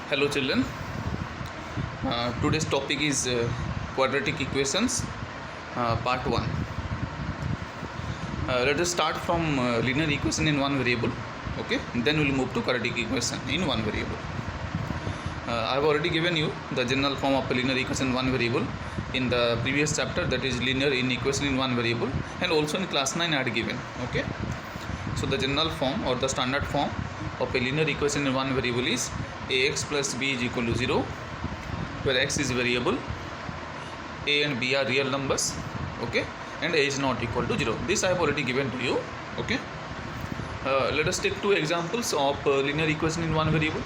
Hello children. Today's topic is quadratic equations, part 1. Let us start from linear equation in one variable. Okay, then we'll move to quadratic equation in one variable. I have already given you the general form of a linear equation in one variable in the previous chapter, that is linear inequation in one variable, and also in class 9 I had given. Okay, so the general form or the standard form of a linear equation in one variable is ax plus b is equal to 0, where x is variable, a and b are real numbers, okay, and a is not equal to 0. This I have already given to you. Okay, let us take two examples of linear equation in one variable.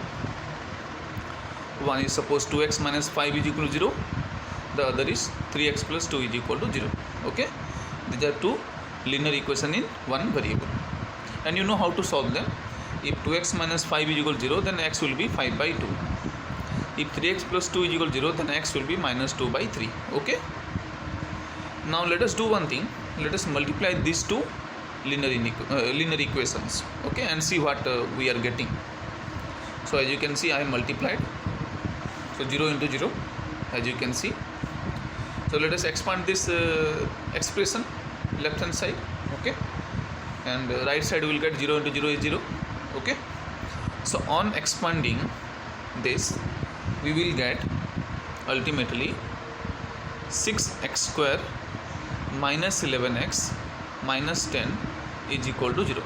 One is suppose 2x minus 5 is equal to 0, the other is 3x plus 2 is equal to 0. Okay, these are two linear equation in one variable, and you know how to solve them. If 2x minus 5 is equal to 0, then x will be 5 by 2. If 3x plus 2 is equal to 0, then x will be minus 2 by 3. Okay, now let us do one thing. Let us multiply these two linear equations, okay, and see what we are getting. So as you can see, I have multiplied. So 0 into 0, as you can see. So let us expand this expression left hand side, okay, and right side will get 0 into 0 is 0. Okay, so on expanding this, we will get ultimately 6x square minus 11x minus 10 is equal to 0.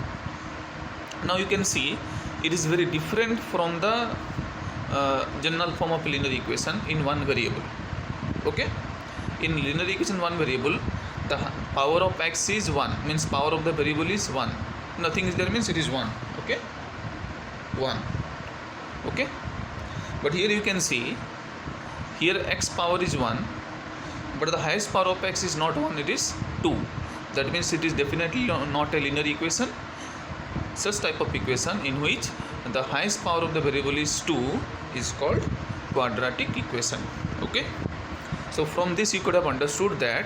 Now you can see it is very different from the general form of linear equation in one variable. Okay, in linear equation one variable, the power of x is 1, means power of the variable is 1. Nothing is there means it is 1. Okay, 1. Okay, but here you can see, here x power is 1, but the highest power of x is not 1, it is 2. That means it is definitely not a linear equation. Such type of equation in which the highest power of the variable is 2 is called quadratic equation. Okay, so from this you could have understood that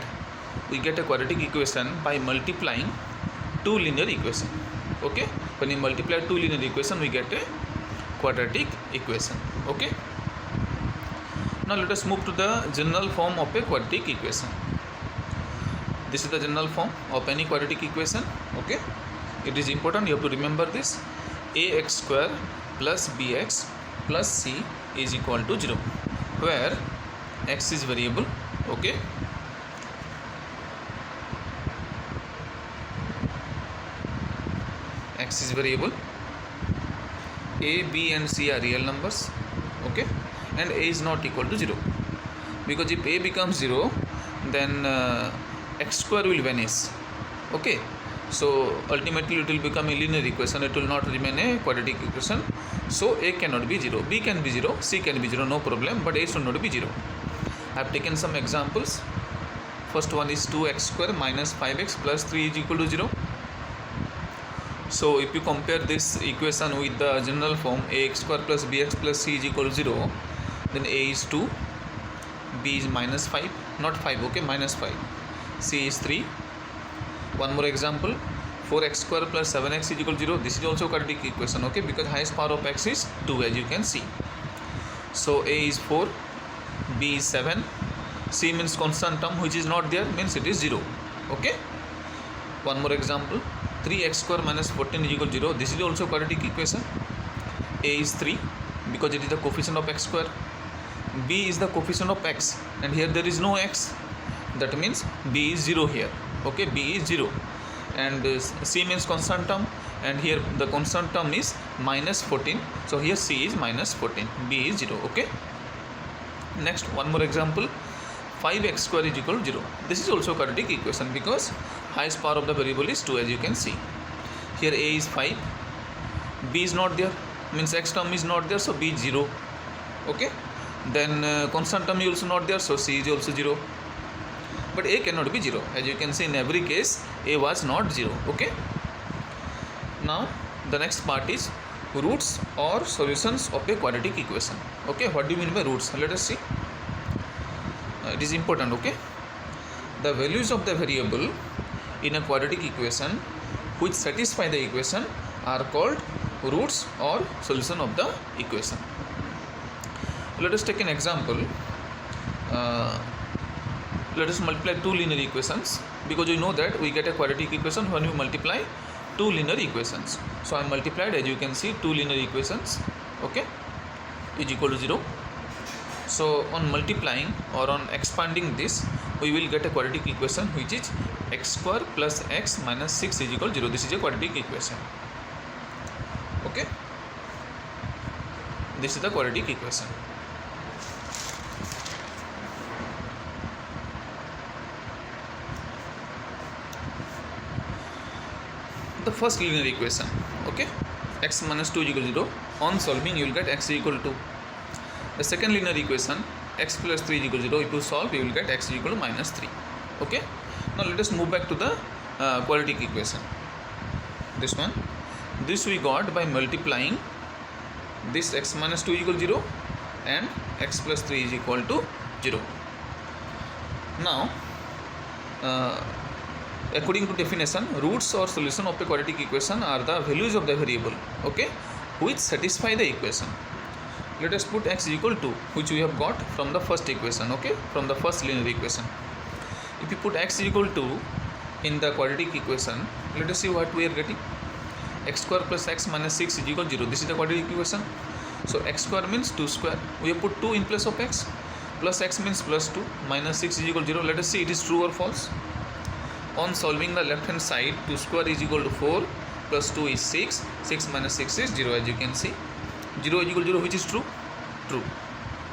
we get a quadratic equation by multiplying two linear equations. Okay, when you multiply two linear equations, we get a quadratic equation. Okay, now let us move to the general form of a quadratic equation. This is the general form of any quadratic equation. Okay, it is important, you have to remember this. Ax square plus bx plus c is equal to 0, where x is variable. Okay, x is variable, a, b and c are real numbers. Okay, and a is not equal to 0, because if a becomes 0, then x square will vanish. Okay, so ultimately it will become a linear equation, it will not remain a quadratic equation. So a cannot be 0, b can be 0, c can be 0, no problem, but a should not be 0. I have taken some examples. First one is 2x square minus 5x plus 3 is equal to 0. So if you compare this equation with the general form ax square plus bx plus c is equal to 0, then a is 2, b is minus 5, not 5, okay, minus 5, c is 3. One more example, 4x square plus 7x is equal to 0. This is also quadratic equation, okay, because highest power of x is 2, as you can see. So a is 4, b is 7, c means constant term which is not there, means it is 0. Okay, one more example, 3x square minus 14 is equal to 0. This is also quadratic equation. A is 3 because it is the coefficient of x square, b is the coefficient of x, and here there is no x, that means b is 0 here. Okay, b is 0, and c means constant term, and here the constant term is minus 14, so here c is minus 14, b is 0. Okay, next one more example, 5x square is equal to 0. This is also quadratic equation because highest power of the variable is 2, as you can see. Here a is 5, b is not there, means x term is not there, so b is 0. Okay, then constant term is also not there, so c is also 0. But a cannot be 0, as you can see in every case a was not 0. Okay, now the next part is roots or solutions of a quadratic equation. Okay, what do you mean by roots? Let us see. It is important. Okay, the values of the variable in a quadratic equation which satisfy the equation are called roots or solution of the equation. Let us take an example. Let us multiply two linear equations, because you know that we get a quadratic equation when we multiply two linear equations. So I multiplied, as you can see, two linear equations, okay, is equal to 0. So on multiplying or on expanding this, we will get a quadratic equation which is x square plus x minus 6 is equal to 0. This is a quadratic equation, okay. This is the quadratic equation. The first linear equation, okay, x minus 2 is equal to 0. On solving, you will get x is equal to 2. The second linear equation, x plus 3 is equal to 0. If you solve, you will get x is equal to minus 3. Okay. Now let us move back to the quadratic equation. This one. This we got by multiplying this x minus 2 is equal to 0 and x plus 3 is equal to 0. Now, according to definition, roots or solution of a quadratic equation are the values of the variable, okay, which satisfy the equation. Let us put x is equal to, which we have got from the first equation, okay, from the first linear equation. If you put x is equal to in the quadratic equation, let us see what we are getting. X square plus x minus 6 is equal to 0. This is the quadratic equation. So x square means 2 square. We have put 2 in place of x. Plus x means plus 2. Minus 6 is equal to 0. Let us see it is true or false. On solving the left hand side, 2 square is equal to 4. Plus 2 is 6. 6 minus 6 is 0, as you can see. 0 is equal to 0, which is true? True.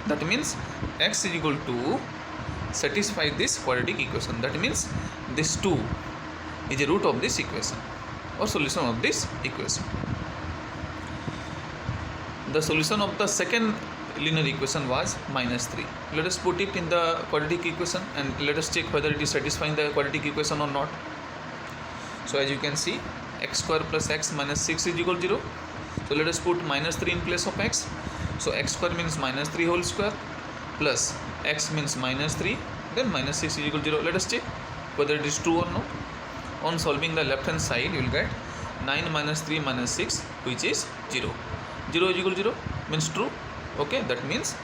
That means x is equal to satisfy this quadratic equation. That means this 2 is a root of this equation or solution of this equation. The solution of the second linear equation was minus 3. Let us put it in the quadratic equation and let us check whether it is satisfying the quadratic equation or not. So as you can see, x square plus x minus 6 is equal to 0. So let us put minus 3 in place of x. So x square means minus 3 whole square plus x means minus 3, then minus 6 is equal to 0. Let us check whether it is true or not. On solving the left hand side, you will get 9 minus 3 minus 6, which is 0. 0 is equal to 0 means true. Okay, that means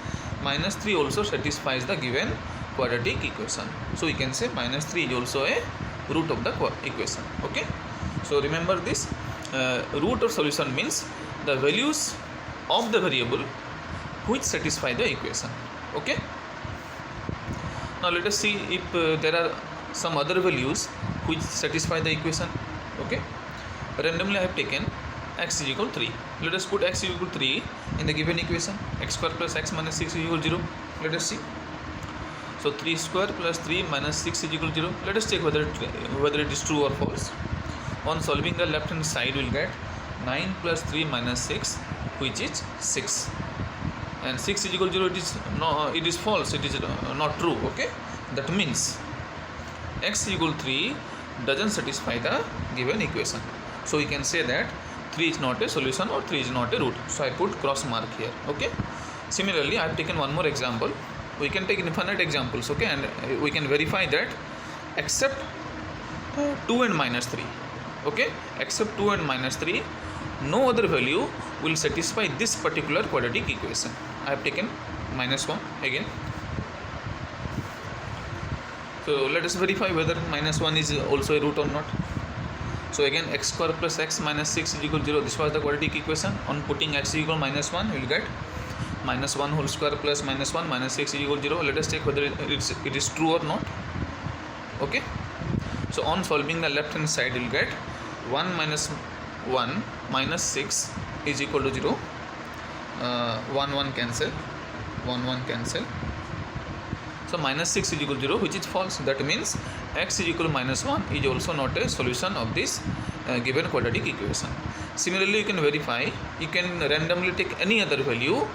minus 3 also satisfies the given quadratic equation. So we can say minus 3 is also a root of the equation. Okay, so remember this, root or solution means the values of the variable which satisfy the equation. Okay, now let us see if there are some other values which satisfy the equation. Okay, randomly I have taken x is equal to 3. Let us put x is equal to 3 in the given equation. X square plus x minus 6 is equal to 0. Let us see. So 3 square plus 3 minus 6 is equal to 0. Let us check whether it is true or false. On solving the left hand side, we will get 9 plus 3 minus 6, which is 6. And 6 is equal to 0. It is false. It is not true. Okay, that means x is equal to 3 doesn't satisfy the given equation. So we can say that 3 is not a solution or 3 is not a root. So I put cross mark here. Okay. Similarly, I have taken one more example. We can take infinite examples. Okay, and we can verify that except 2 and minus 3. Okay, except 2 and minus 3, no other value will satisfy this particular quadratic equation. I have taken minus 1 again. So let us verify whether minus 1 is also a root or not. So again, x square plus x minus 6 is equal to 0. This was the quadratic equation. On putting x is equal to minus 1, we will get minus 1 whole square plus minus 1 minus 6 is equal to 0. Let us check whether it is true or not. Okay. So on solving the left hand side, you will get 1 minus 1 minus 6 is equal to 0. 1 cancel. 1 cancel. So minus 6 is equal to 0, which is false. That means x is equal to minus 1 is also not a solution of this given quadratic equation. Similarly, you can verify, you can randomly take any other value.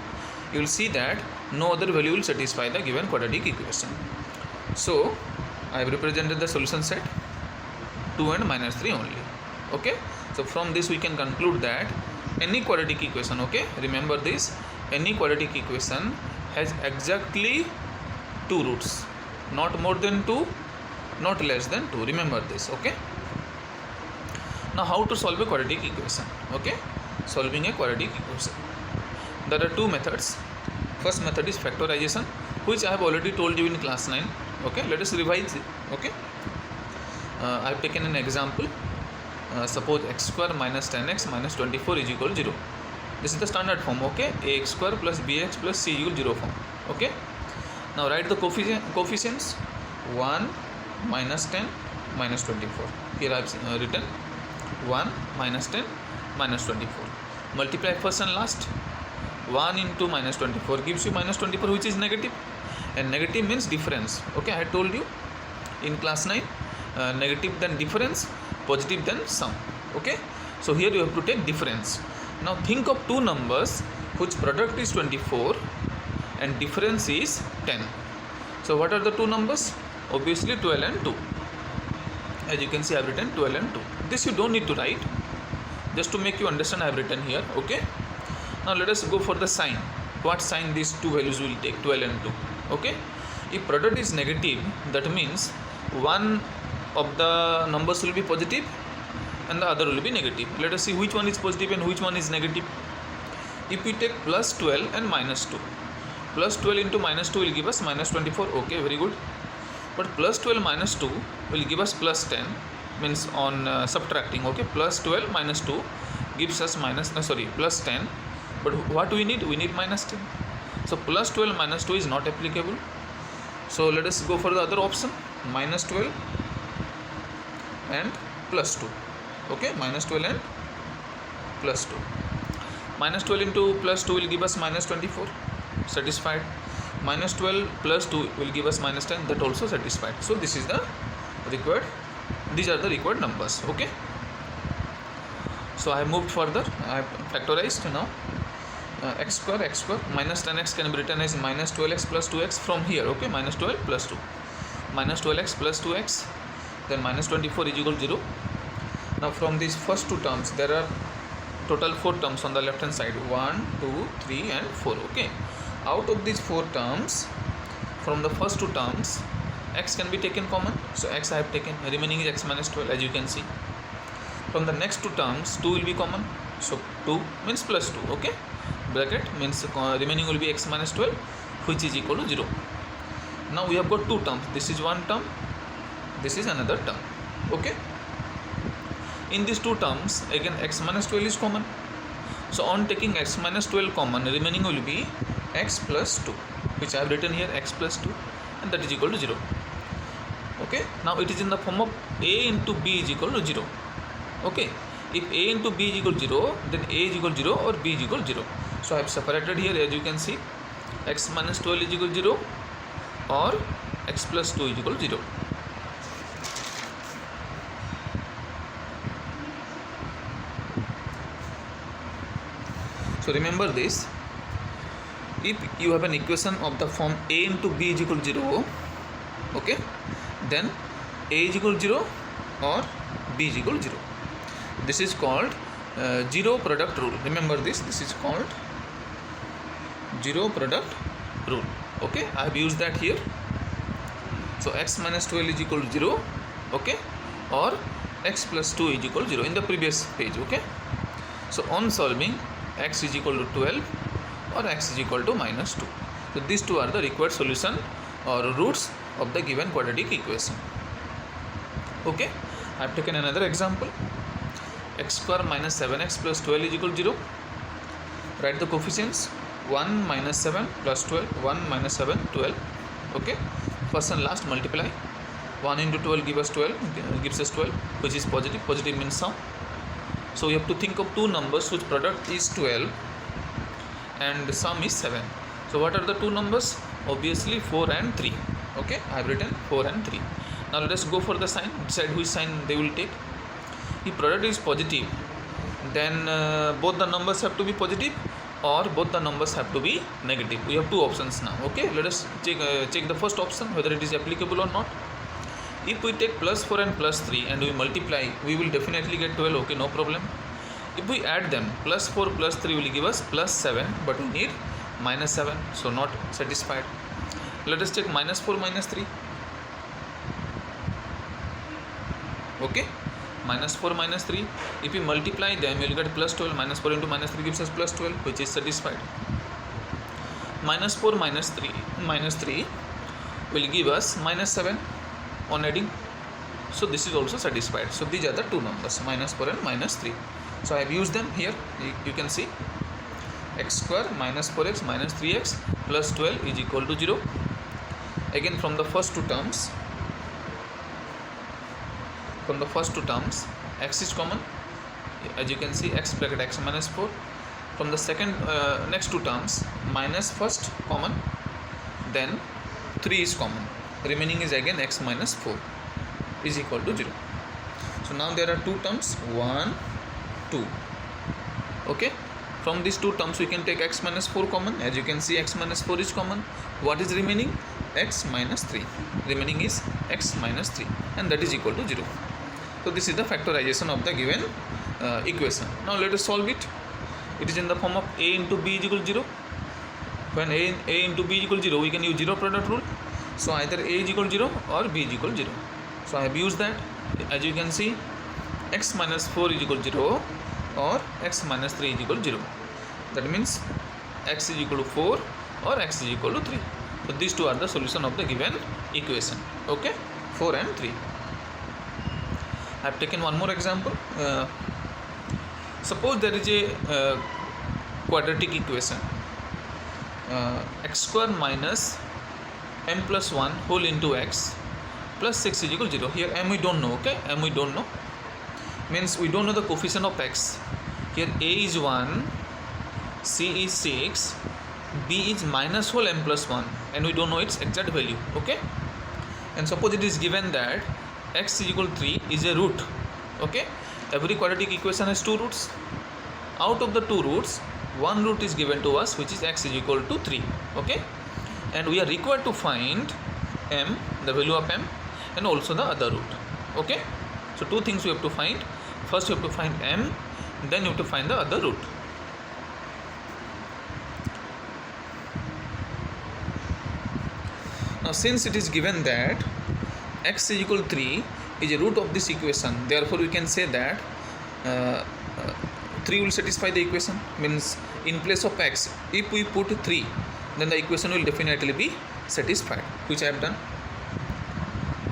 You will see that no other value will satisfy the given quadratic equation. So I have represented the solution set 2 and minus 3 only. Okay, so from this we can conclude that any quadratic equation, okay, remember this, any quadratic equation has exactly 2 roots, not more than 2, not less than 2. Remember this. Okay, now how to solve a quadratic equation? Okay, solving a quadratic equation, there are 2 methods. First method is factorization, which I have already told you in class 9. Okay, let us revise it. Okay, I have taken an example. Suppose x square minus 10x minus 24 is equal to 0. This is the standard form. Okay, ax square plus bx plus c equal 0 form. Okay, now write the coefficients 1 minus 10 minus 24. Here I have written 1 minus 10 minus 24. Multiply first and last. 1 into minus 24 gives you minus 24, which is negative, and negative means difference. Okay, I told you in class 9, negative then difference, positive then sum. Okay, so here you have to take difference. Now think of two numbers whose product is 24 and difference is 10. So what are the two numbers? Obviously 12 and 2. As you can see, I have written 12 and 2. This you don't need to write, just to make you understand I have written here. Okay, now let us go for the sign. What sign these two values will take, 12 and 2? Okay, if product is negative, that means one of the numbers will be positive and the other will be negative. Let us see which one is positive and which one is negative. If we take plus 12 and minus 2, plus 12 into minus 2 will give us minus 24. Okay, very good. But plus 12 minus 2 will give us plus 10, means on subtracting. Okay, plus 12 minus 2 gives us plus 10. But what we need? We need minus 10. So plus 12 minus 2 is not applicable. So let us go for the other option, minus 12 and plus 2. Okay, minus 12 and plus 2. Minus 12 into plus 2 will give us minus 24. Satisfied. Minus 12 plus 2 will give us minus 10. That also satisfied. So this is the required. These are the required numbers. Okay. So I have moved further. I have factorized now. X square minus 10x can be written as minus 12x plus 2x from here. Okay, minus 12 plus 2, minus 12x plus 2x, then minus 24 is equal to 0. Now from these first two terms, there are total 4 terms on the left hand side, 1, 2, 3 and 4. Okay, out of these 4 terms, from the first 2 terms, x can be taken common. So x I have taken, remaining is x minus 12, as you can see. From the next 2 terms, 2 will be common. So 2 means plus 2. Okay, bracket means remaining will be x minus 12, which is equal to 0. Now we have got 2 terms. This is one term, this is another term. Okay, in these 2 terms, again x minus 12 is common. So on taking x minus 12 common, remaining will be x plus 2, which I have written here, x plus 2, and that is equal to 0. Okay, now it is in the form of a into b is equal to 0. Okay, if a into b is equal to 0, then a is equal to 0 or b is equal to 0. So I have separated here, as you can see, x minus 12 is equal to 0 or x plus 2 is equal to 0. So remember this, if you have an equation of the form a into b is equal to 0, okay, then a is equal to 0 or b is equal to 0. This is called zero product rule. Remember this, this is called zero product rule. Okay, I have used that here. So x minus 12 is equal to 0, okay, or x plus 2 is equal to 0 in the previous page. Okay, so on solving, x is equal to 12 or x is equal to minus 2. So these two are the required solution or roots of the given quadratic equation. Okay, I have taken another example. X square minus 7x plus 12 is equal to 0. Write the coefficients, 1 minus 7 plus 12, 1 minus 7, 12. Okay, first and last multiply. 1 into 12 gives us 12, which is positive. Positive means sum. So you have to think of two numbers whose product is 12 and the sum is 7. So what are the two numbers? Obviously 4 and 3. Okay, I have written 4 and 3. Now let us go for the sign. Decide which sign they will take. If product is positive, then both the numbers have to be positive or both the numbers have to be negative. We have two options now. Okay, let us check the first option, whether it is applicable or not. If we take plus 4 and plus 3 and we multiply, we will definitely get 12. Okay, no problem. If we add them, plus 4 plus 3 will give us plus 7, but we need minus 7, so not satisfied. Let us check minus 4 minus 3. Okay, minus 4 minus 3, if we multiply them, you will get plus 12. Minus 4 into minus 3 gives us plus 12, which is satisfied. minus 4 minus 3 will give us minus 7 on adding. So this is also satisfied. So these are the two numbers, minus 4 and minus 3. So I have used them here. You can see x square minus 4x minus 3x plus 12 is equal to 0. Again from the first two terms, x is common. As you can see, x bracket x minus 4. From the second next two terms, minus first common, then 3 is common. Remaining is again x minus 4 is equal to 0. So now there are two terms, 1, 2. Okay. From these two terms we can take x minus 4 common. As you can see, x minus 4 is common. What is remaining? X minus 3. Remaining is x minus 3, and that is equal to 0. So this is the factorization of the given equation. Now let us solve it. It is in the form of a into b is equal to 0. When a into b is equal to 0, we can use zero product rule. So either a is equal to 0 or b is equal to 0. So I have used that. As you can see, x minus 4 is equal to 0 or x minus 3 is equal to 0. That means x is equal to 4 or x is equal to 3. So these two are the solution of the given equation. Okay, 4 and 3. I have taken one more example. Suppose there is a quadratic equation, x square minus m plus 1 whole into x plus 6 is equal to 0. Here m we don't know. Okay, m we don't know means we don't know the coefficient of x. Here a is 1, c is 6, b is minus whole m plus 1, and we don't know its exact value. Okay, and suppose it is given that x is equal to 3 is a root. Okay, every quadratic equation has two roots. Out of the two roots, one root is given to us, which is x is equal to 3. Okay, and we are required to find m, the value of m, and also the other root. Okay, so two things we have to find. First you have to find m, then you have to find the other root. Now since it is given that x is equal to 3 is a root of this equation, therefore we can say that 3 will satisfy the equation. Means in place of x, if we put 3, then the equation will definitely be satisfied, which I have done.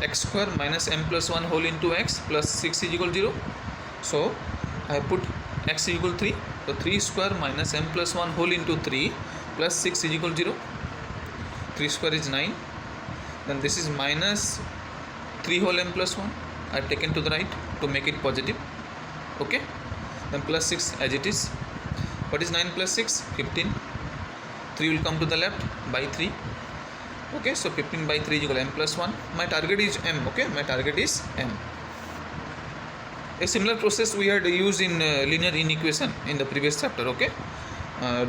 X square minus m plus 1 whole into x plus 6 is equal to 0. So I have put x is equal to 3. So 3 square minus m plus 1 whole into 3 plus 6 is equal to 0. 3 square is 9. Then this is minus 3 whole m plus 1. I have taken to the right to make it positive. Okay, then plus 6 as it is. What is 9 plus 6? 15. 3 will come to the left by 3. Okay, so 15 by 3 is equal to m plus 1. My target is m. Okay, my target is m. A similar process we had used in linear inequation in the previous chapter. Okay,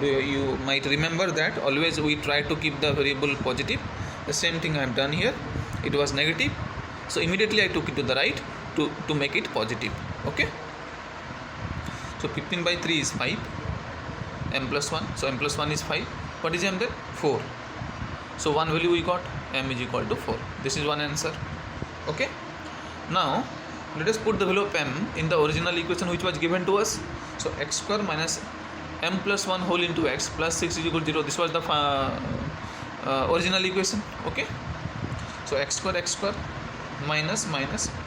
you might remember that always we try to keep the variable positive. The same thing I have done here. It was negative, so immediately I took it to the right to make it positive. Okay, so 15 by 3 is 5, m plus 1. So m plus 1 is 5. What is m there? 4. So one value we got, m is equal to 4. This is one answer. Okay, now let us put the value of m in the original equation which was given to us. So x square minus m plus 1 whole into x plus 6 is equal to 0. This was the original equation. Okay, so x square minus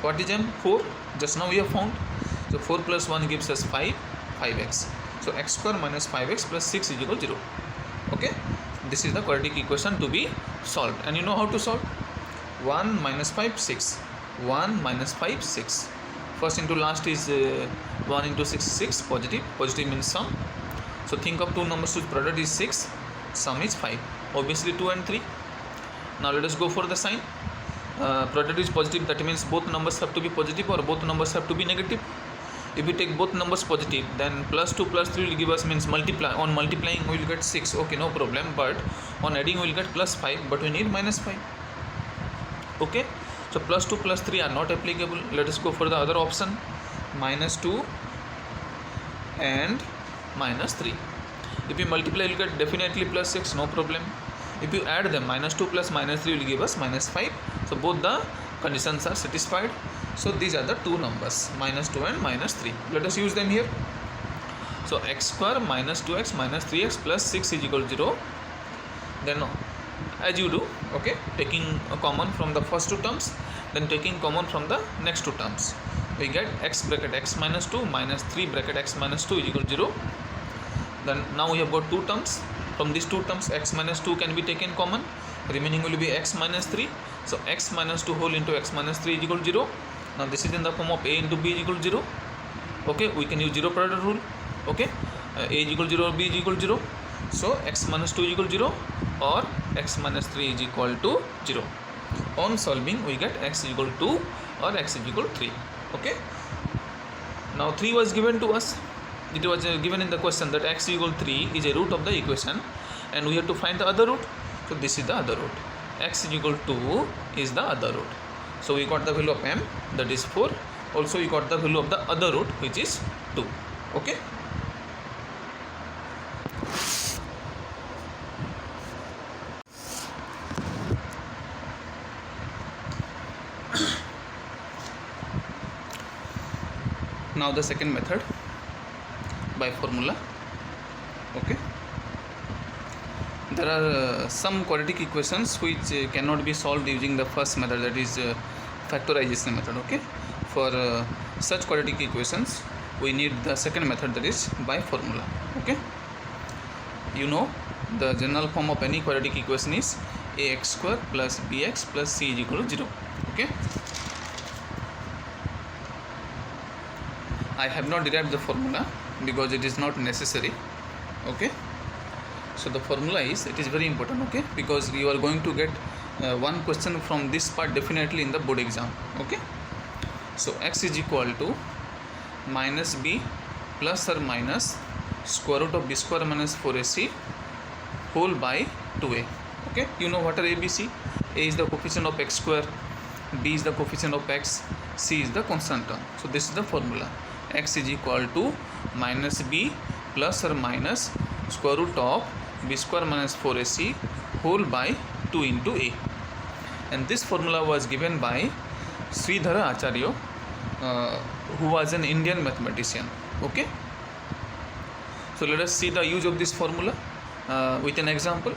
what is m? 4. Just now we have found. So 4 plus 1 gives us 5x. So x square minus 5x plus 6 is equal to 0. Okay, this is the quadratic equation to be solved, and you know how to solve. 1 minus 5, 6. 1 minus 5, 6. First into last is 1 into 6, 6. Positive means sum. So think of two numbers whose product is 6, sum is 5. Obviously 2 and 3. Now let us go for the sign. Product is positive, that means both numbers have to be positive or both numbers have to be negative. If we take both numbers positive, then plus 2 plus 3 will give us, means multiply. On multiplying we will get 6. Okay, no problem. But on adding we will get plus 5, but we need minus 5. Okay, so plus 2 plus 3 are not applicable. Let us go for the other option, minus 2 and minus 3. If you multiply, you will get definitely plus 6, no problem. If you add them, minus 2 plus minus 3 will give us minus 5. So both the conditions are satisfied. So these are the two numbers, minus 2 and minus 3. Let us use them here. So x square minus 2x minus 3x plus 6 is equal to 0. then as you do, okay, taking a common from the first two terms, then taking common from the next two terms, we get x bracket x minus 2 minus 3 bracket x minus 2 is equal to 0. Then now we have got two terms. From these two terms, x minus 2 can be taken common, remaining will be x minus 3. So x minus 2 whole into x minus 3 is equal to 0. Now this is in the form of a into b is equal to 0. Okay, we can use zero product rule. Okay, a is equal to 0, b is equal to 0. So x minus 2 is equal to 0 or x minus 3 is equal to 0. On solving, we get x is equal to 2 or x is equal to 3. Okay, now 3 was given to us. It was given in the question that x is equal to 3 is a root of the equation, and we have to find the other root. So this is the other root. X is equal to 2 is the other root. So we got the value of m, that is 4. Also we got the value of the other root, which is 2. Okay. Now the second method, by formula. Okay, there are some quadratic equations which cannot be solved using the first method, that is factorization method. Okay, for such quadratic equations we need the second method, that is by formula. Okay, you know the general form of any quadratic equation is ax square plus bx plus c is equal to 0. Okay, I have not derived the formula because it is not necessary. Okay, so the formula is, it is very important. Okay, because you are going to get one question from this part definitely in the board exam. Okay, so x is equal to minus b plus or minus square root of b square minus 4ac whole by 2a. Okay, you know what are a, b, c. A is the coefficient of x square, b is the coefficient of x, c is the constant term. So this is the formula. X is equal to minus b plus or minus square root of b square minus 4ac whole by 2 into a. And this formula was given by Sridhara Acharya, who was an Indian mathematician. Okay, so let us see the use of this formula with an example.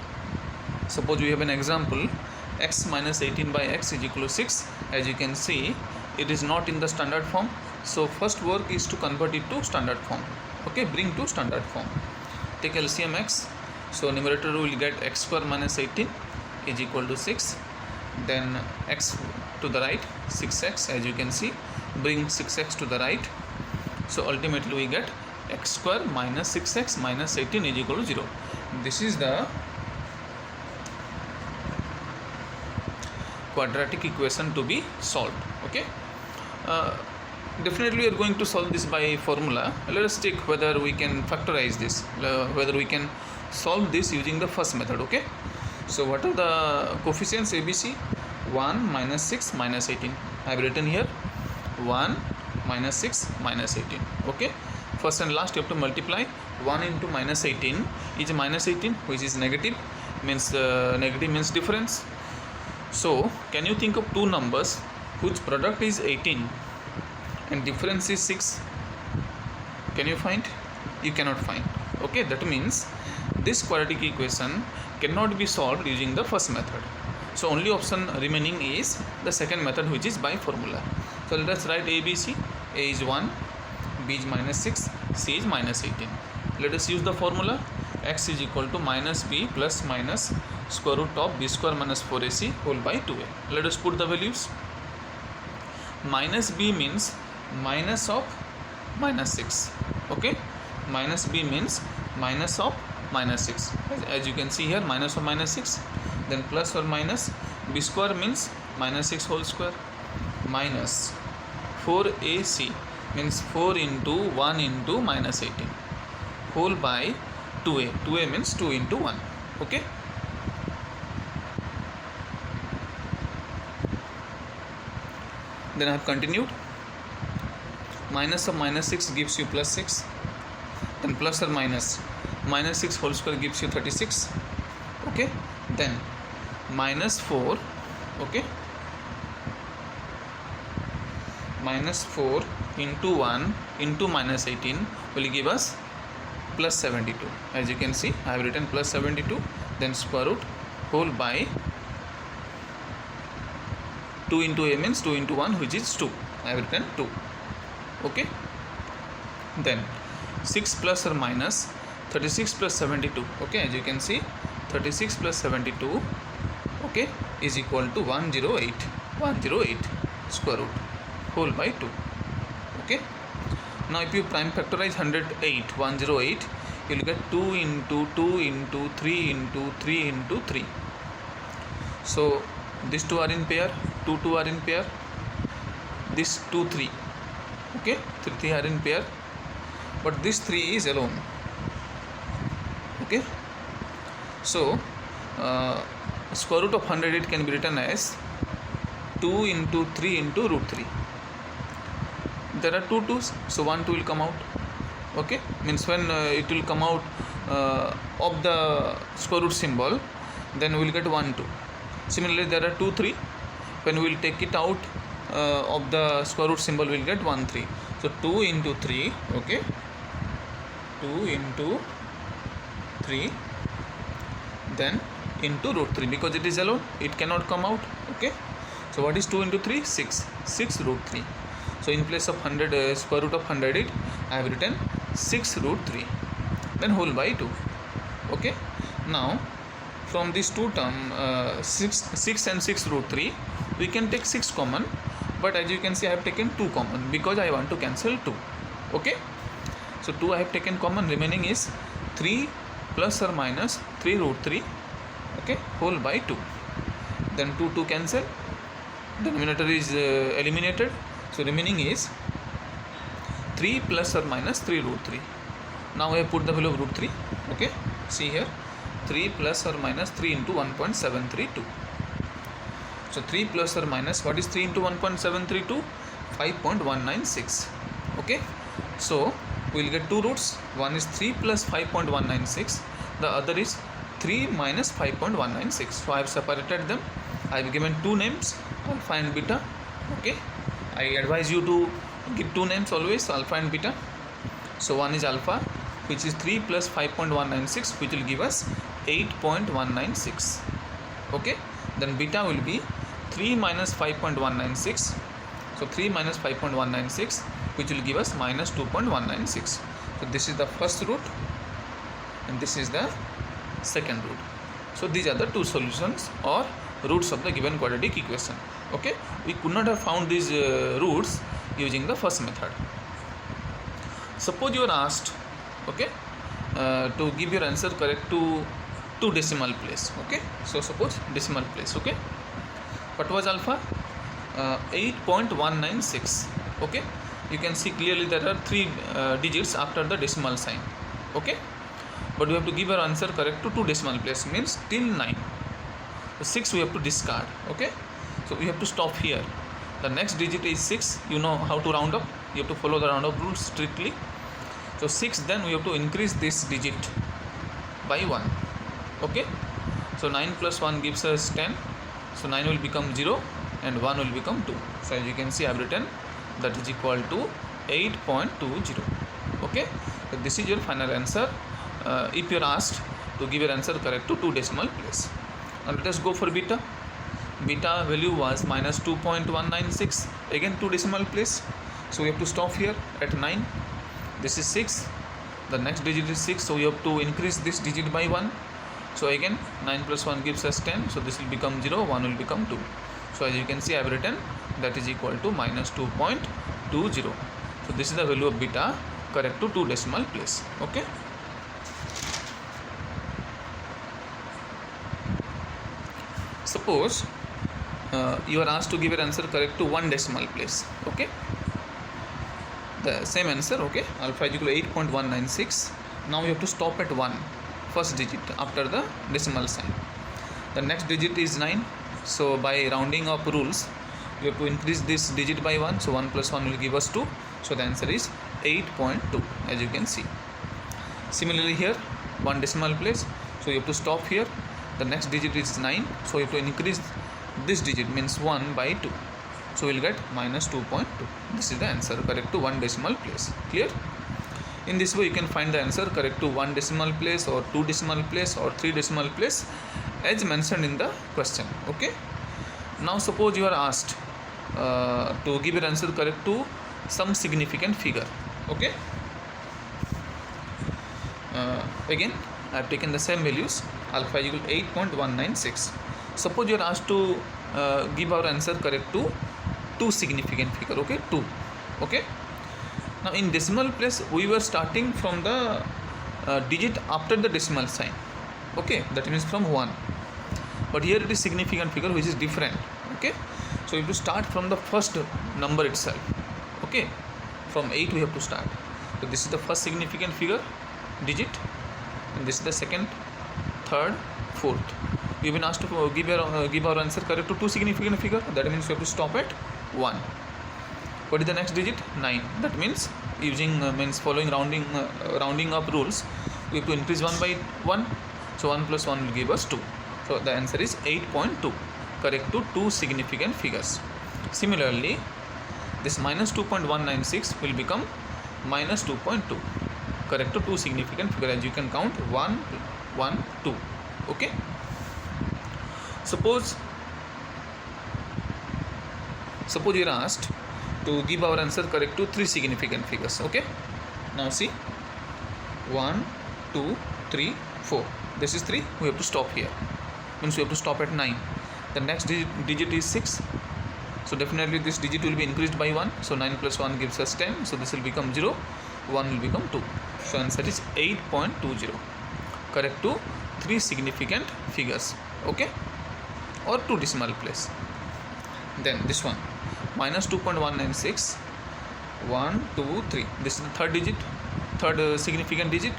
Suppose we have an example, x minus 18 by x is equal to 6. As you can see, it is not in the standard form. So first work is to convert it to standard form. Okay, bring to standard form. Take LCM x. So numerator will get x square minus 18 is equal to 6. Then x to the right, 6x, as you can see. Bring 6x to the right. So ultimately we get x square minus 6x minus 18 is equal to 0. This is the quadratic equation to be solved. Okay, definitely we are going to solve this by formula. Let us check whether we can factorize this, whether we can solve this using the first method. Okay, so what are the coefficients ABC? 1 minus 6 minus 18. I have written here 1 minus 6 minus 18. Okay, first and last you have to multiply. 1 into minus 18 is minus 18, which is negative, means negative means difference. So can you think of two numbers whose product is 18 and difference is 6? Can you find? You cannot find. Okay, that means this quadratic equation cannot be solved using the first method. So only option remaining is the second method, which is by formula. So let us write ABC. A is 1, B is minus 6, C is minus 18. Let us use the formula. X is equal to minus b plus minus square root of b square minus 4ac whole by 2a. Let us put the values. Minus b means minus of minus 6. Okay, minus b means minus of minus 6. As you can see here, minus of minus 6. Then plus or minus b square means minus 6 whole square minus 4ac means 4 into 1 into minus 18 whole by 2a. 2a means 2 into 1. Okay, then I have continued. Minus of minus 6 gives you plus 6. Then plus or minus 6 whole square gives you 36. Okay, then minus 4. Okay, minus 4 into 1 into minus 18 will give us plus 72. As you can see, I have written plus 72. then square root whole by 2 into a means 2 into 1, which is 2. I have written 2. Okay, then 6 plus or minus 36 plus 72. Okay, as you can see, 36 plus 72, okay, is equal to 108 square root whole by 2. Okay, now if you prime factorize 108, you will get 2 into 2 into 3 into 3 into 3. So these two are in pair, 2 are in pair, this 2 3, okay, 3 are in pair, but this 3 is alone. Okay, so square root of 108 can be written as 2 into 3 into root 3. There are 2 2's, so 1 2 will come out. Okay, means when it will come out of the square root symbol, then we will get 1 2. Similarly, there are 2 3. When we will take it out of the square root symbol, we will get 1 3. So 2 into 3. Okay, 2 into 3, then into root 3, because it is alone, it cannot come out. Okay, so what is 2 into 3? 6 root 3. So in place of 100 square root of 108, I have written 6 root 3, then whole by 2. Okay, now from these two terms, 6 and 6 root 3, we can take 6 common, but as you can see, I have taken 2 common because I want to cancel 2. Okay, so 2 I have taken common, remaining is 3 plus or minus 3 root 3, okay, whole by 2. Then 2 cancel, the denominator is eliminated, so remaining is 3 plus or minus 3 root 3. Now I have put the value of root 3. Okay, see here, 3 plus or minus 3 into 1.732. So 3 plus or minus, what is 3 into 1.732? 5.196. Okay, so we will get two roots. One is 3 plus 5.196, the other is 3 minus 5.196. So I have separated them. I have given two names, alpha and beta. Okay, I advise you to give two names always, alpha and beta. So one is alpha, which is 3 plus 5.196, which will give us 8.196. Okay, then beta will be 3 minus 5.196. So 3 minus 5.196, which will give us minus 2.196. So this is the first root and this is the second root. So these are the two solutions or roots of the given quadratic equation. Okay, we could not have found these roots using the first method. Suppose you are asked, okay, to give your answer correct to two decimal place. Okay, so suppose decimal place. Okay, what was alpha? 8.196. Okay, you can see clearly there are 3 digits after the decimal sign. Okay, but we have to give our answer correct to two decimal place, means till 9. So 6 we have to discard. Okay, so we have to stop here. The next digit is 6. You know how to round up, you have to follow the round up rule strictly. So 6, then we have to increase this digit by 1. Okay, so 9 plus 1 gives us 10. So 9 will become 0 and 1 will become 2. So as you can see, I have written that is equal to 8.20. Okay, so this is your final answer if you are asked to give your answer correct to two decimal place. Now let us go for beta. Beta value was minus 2.196, again two decimal place. So we have to stop here at 9. This is 6, the next digit is 6, so we have to increase this digit by 1. So again 9 plus 1 gives us 10, so this will become 0, 1 will become 2. So as you can see, I have written that is equal to minus 2.20. So this is the value of beta correct to two decimal place. Okay, suppose you are asked to give your answer correct to one decimal place. Okay, the same answer. Okay, alpha is equal to 8.196. Now you have to stop at 1, first digit after the decimal sign. The next digit is 9. So by rounding up rules, you have to increase this digit by 1. So 1 plus 1 will give us 2. So the answer is 8.2, as you can see. Similarly here, one decimal place. So you have to stop here. The next digit is 9. So you have to increase this digit, means 1 by 2. So we'll get minus 2.2. This is the answer correct to one decimal place. Clear? In this way you can find the answer correct to 1 decimal place or 2 decimal place or 3 decimal place as mentioned in the question. Okay. Now suppose you are asked to give your answer correct to some significant figure. Okay. Again I have taken the same values, alpha equal 8.196. Suppose you are asked to give our answer correct to 2 significant figure. Okay, 2. Okay. Now in decimal place we were starting from the digit after the decimal sign. Okay, that means from 1. But here it is significant figure which is different. Okay, so you have to start from the first number itself. Okay, from 8 we have to start. So this is the first significant figure digit, and this is the second, third, fourth. We have been asked to give our answer correct to 2 significant figure. That means we have to stop at 1. What is the next digit? 9. That means using following rounding up rules, we have to increase 1 by 1. So 1 plus 1 will give us 2. So the answer is 8.2, correct to 2 significant figures. Similarly, this minus 2.196 will become minus 2.2, correct to 2 significant figure, as you can count 1, 1, 2. Okay. Suppose you are asked to give our answer correct to 3 significant figures. Okay. Now see, 1, 2, 3, 4. This is 3. We have to stop here. Means we have to stop at 9. The next digit is 6. So definitely this digit will be increased by 1. So 9 plus 1 gives us 10. So this will become 0. 1 will become 2. So answer is 8.20, correct to 3 significant figures. Okay, or 2 decimal place. Then this one, minus 2.196, 1, 2, 3. This is the third significant digit.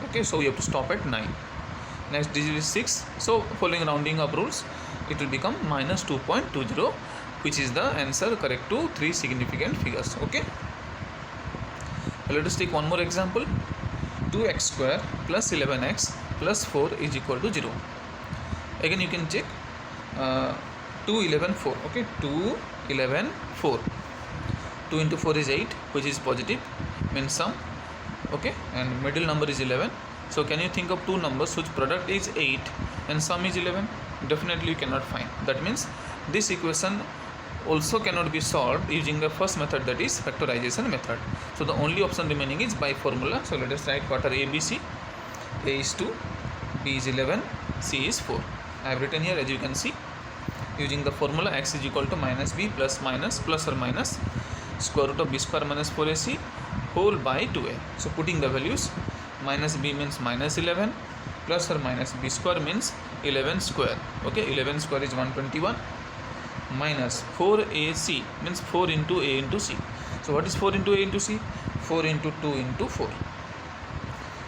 Okay, so we have to stop at 9. Next digit is 6. So following rounding up rules, it will become minus 2.20, which is the answer correct to 3 significant figures. Okay. Let us take one more example. 2x square plus 11x plus 4 is equal to 0. Again you can check 2, 11, 4. Okay, 2, 11, 4. 2 into 4 is 8, which is positive, means sum. Okay, and middle number is 11. So can you think of 2 numbers whose product is 8 and sum is 11? Definitely you cannot find. That means this equation also cannot be solved using the first method, that is factorization method. So the only option remaining is by formula. So let us write what are A, B, C. A is 2, B is 11, C is 4. I have written here, as you can see, using the formula x is equal to minus b plus or minus square root of b square minus 4ac whole by 2a. So putting the values, minus b means minus 11, plus or minus b square means 11 square. Okay, 11 square is 121, minus 4ac means 4 into a into c. So what is 4 into a into c? 4 into 2 into 4.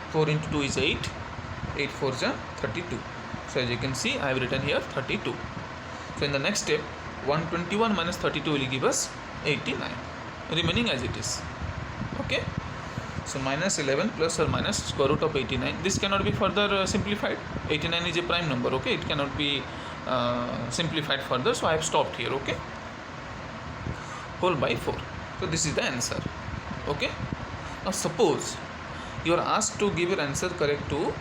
4 into 2 is 8. 8 4 is 32. So as you can see, I have written here 32. So in the next step, 121 minus 32 will give us 89, remaining as it is. Okay. So minus 11 plus or minus square root of 89. This cannot be further simplified. 89 is a prime number. Okay, it cannot be simplified further. So I have stopped here. Okay. Whole by 4. So this is the answer. Okay. Now suppose you are asked to give your answer correct to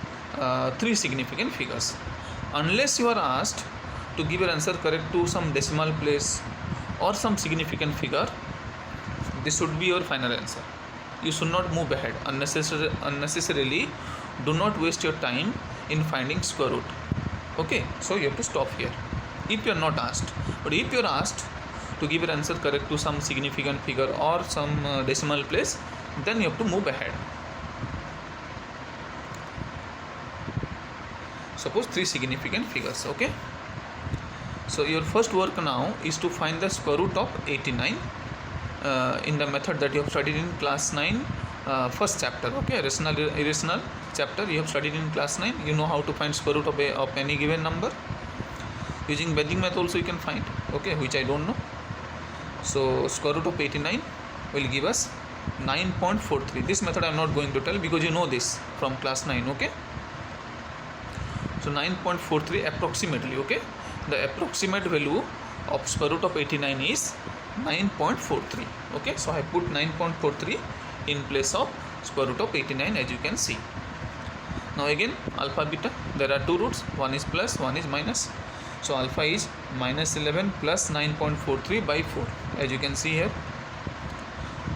3 significant figures. Unless you are asked to give your answer correct to some decimal place or some significant figure, this should be your final answer. You should not move ahead unnecessarily. Do not waste your time in finding square root. Okay, so you have to stop here if you are not asked. But if you are asked to give your answer correct to some significant figure or some decimal place, then you have to move ahead. Suppose 3 significant figures. Okay, so your first work now is to find the square root of 89 in the method that you have studied in class 9 first chapter. Okay, rational irrational chapter you have studied in class 9. You know how to find square root of any given number. Using Vedic math also you can find, okay, which I don't know. So square root of 89 will give us 9.43. This method I am not going to tell because you know this from class 9. Okay, so 9.43 approximately. Okay, the approximate value of square root of 89 is 9.43. Okay, so I put 9.43 in place of square root of 89, as you can see. Now again alpha beta, there are two roots, one is plus, one is minus. So alpha is minus 11 plus 9.43 by 4, as you can see here.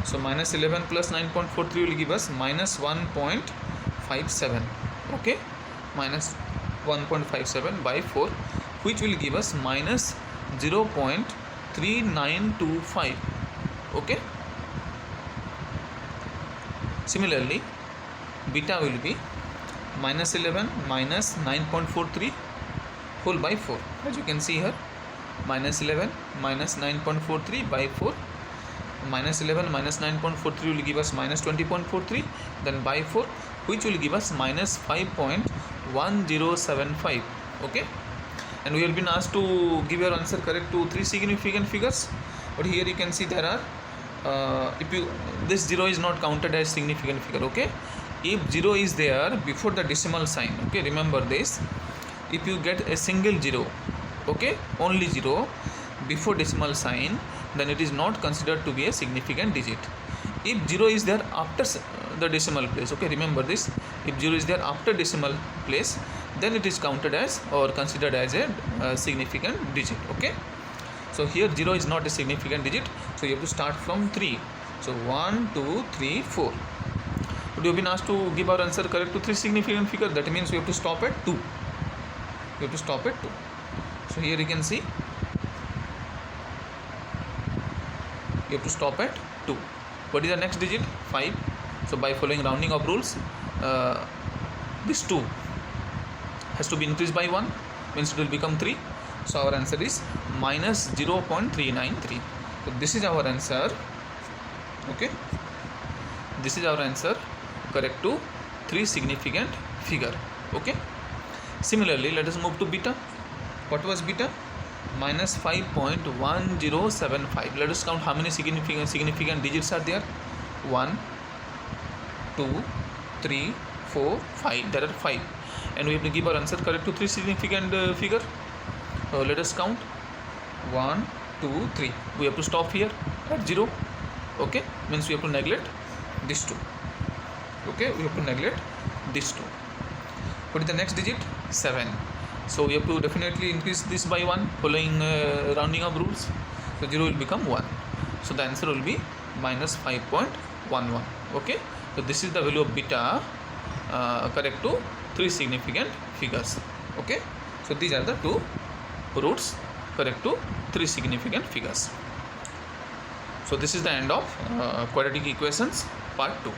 So minus 11 plus 9.43 will give us minus 1.57. Okay, minus 1.57 by 4, which will give us minus 0.3925. Okay, similarly beta will be minus 11 minus 9.43 whole by 4, as you can see here. Minus 11 minus 9.43 by 4, minus 11 minus 9.43 will give us minus 20.43, then by 4, which will give us minus 5.1075. Okay, and we have been asked to give your answer correct to three significant figures, but here you can see there are this 0 is not counted as significant figure. Okay, if 0 is there before the decimal sign, okay, remember this, if you get a single 0, okay, only 0 before decimal sign, then it is not considered to be a significant digit. If 0 is there after the decimal place, okay, remember this, if 0 is there after decimal place, then it is counted as or considered as a significant digit. Okay, so here 0 is not a significant digit, so you have to start from 3. So 1 2 3 4, but you have been asked to give our answer correct to three significant figure, that means we have to stop at 2. You have to stop at 2. So here you can see you have to stop at 2. What is the next digit? 5. So by following rounding of rules, this 2 has to be increased by 1, means it will become 3. So our answer is minus 0.393. So this is our answer. Okay, this is our answer correct to three significant figure. Okay, similarly let us move to beta. What was beta? Minus 5.1075. Let us count how many significant digits are there. 1 2 3 4 5. There are 5, and we have to give our answer correct to three significant figure. Let us count. 1 2 3. We have to stop here at 0. Okay, means we have to neglect this 2. Okay, we have to neglect this 2. What is the next digit? 7. So we have to definitely increase this by 1 following rounding of rules. So 0 will become 1. So the answer will be minus 5.11. Okay, so this is the value of beta correct to three significant figures. Okay, so these are the two roots correct to three significant figures. So this is the end of quadratic equations part 2.